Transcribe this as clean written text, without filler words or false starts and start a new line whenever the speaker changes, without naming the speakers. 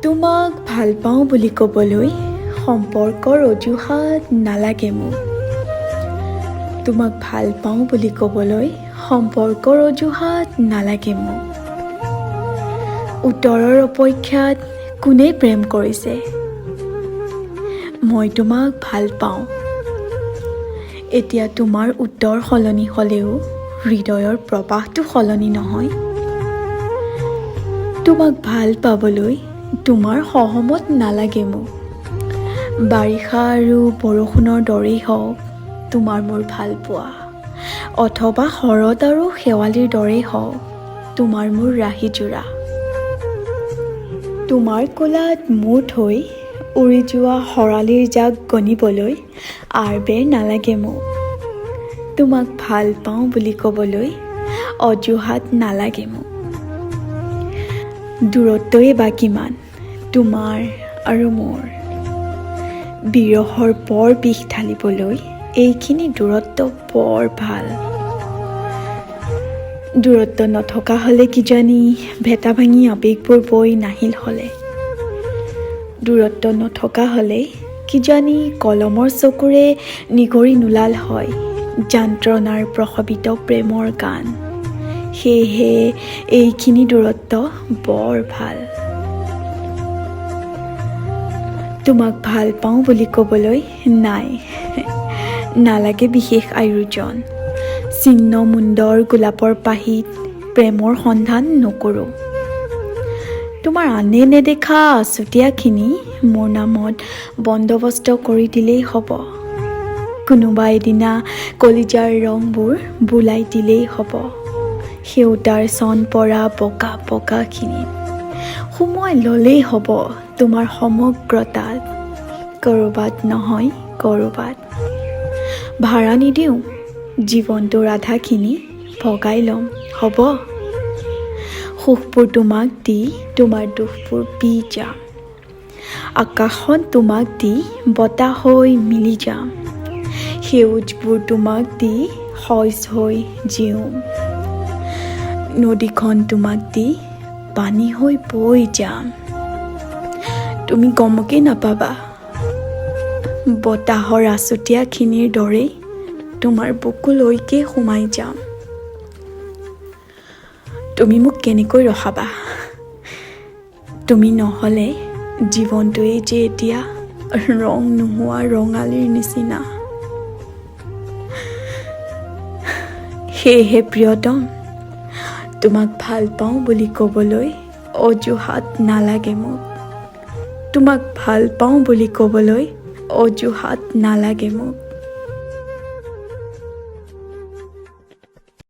তোমাক ভাল পাওঁ বুলি ক'বলৈ সম্পৰ্কৰ অজুহাত নালাগে মোক। তোমাক ভাল পাওঁ বুলি ক'বলৈ সম্পৰ্কৰ অজুহাত নালাগে মোক। উত্তৰৰ অপেক্ষাত কোনে প্ৰেম কৰিছে? মই তোমাক ভাল পাওঁ। এতিয়া তোমাৰ উত্তৰ সলনি হ'লেও হৃদয়ৰ প্ৰবাহটো সলনি নহয়। তোমাক ভাল পাবলৈ তোমাৰ সহমত নালাগে মোক। বাৰিষা আৰু বৰষুণৰ দৰেই হওক তোমাৰ মোৰ ভাল পোৱা, অথবা শৰৎ আৰু শেৱালিৰ দৰেই হওক তোমাৰ মোৰ ৰাহিজোৰা। তোমাৰ কোলাত মুঠ হৈ উৰি যোৱা শৰালীৰ জাক গণিবলৈ আৰবেৰ নালাগে মোক। তোমাক ভাল পাওঁ বুলি ক'বলৈ অজুহাত নালাগে মোক। দূৰত্বই বা কিমান তোমাৰ আৰু মোৰ? বিৰহৰ বৰ বিষ ঢালিবলৈ এইখিনি দূৰত্ব বৰ ভাল। দূৰত্ব নথকা হ'লে কিজানি ভেটা ভাঙি আৱেগবোৰ বৈ নাহিল হ'লে। দূৰত্ব নথকা হ'লে কিজানি কলমৰ চকুৰে নিগৰি নোলাল হয় যন্ত্ৰণাৰ প্ৰসৱিত প্ৰেমৰ গান। সেয়েহে এইখিনি দূৰত্ব বৰ ভাল। তোমাক ভাল পাওঁ বুলি ক'বলৈ নালাগে বিশেষ আয়োজন। ছিন্ন মুণ্ডৰ গোলাপৰ পাহিত প্ৰেমৰ সন্ধান নকৰোঁ। তোমাৰ আনে নেদেখা আছুতীয়াখিনি মোৰ নামত বন্দবস্ত কৰি দিলেই হ'ব। কোনোবা এদিনা কলিজাৰ ৰংবোৰ বোলাই দিলেই হ'ব সেউতাৰ চন পৰা বগা বগাখিনিত। সোমোৱাই ল'লেই হ'ব তোমাৰ সমগ্ৰতাত, ক'ৰবাত নহয় ক'ৰবাত। ভাড়া নিদিওঁ, জীৱনটোৰ আধাখিনি ভগাই ল'ম হ'ব। সুখবোৰ তোমাক দি তোমাৰ দুখবোৰ পি যাম। আকাশত তোমাক দি বতাহ হৈ মিলি যাম। সেউজবোৰ তোমাক দি শইচ হৈ জীউম। নদীখন তোমাক দি পানী হৈ বৈ যাম। তুমি গমকেই নাপাবা। বতাহৰ আছুতীয়াখিনিৰ দৰেই তোমাৰ বুকুলৈকে সোমাই যাম। তুমি মোক কেনেকৈ ৰখাবা? তুমি নহ'লে জীৱনটোৱে যে এতিয়া ৰং নোহোৱা ৰঙালীৰ নিচিনা। সেয়েহে প্ৰিয়তম, তোমাক ভাল পাওঁ বুলি ক'বলৈ অজুহাত নালাগে মোক। তোমাক ভাল পাওঁ বুলি ক'বলৈ অজুহাত নালাগে মোক।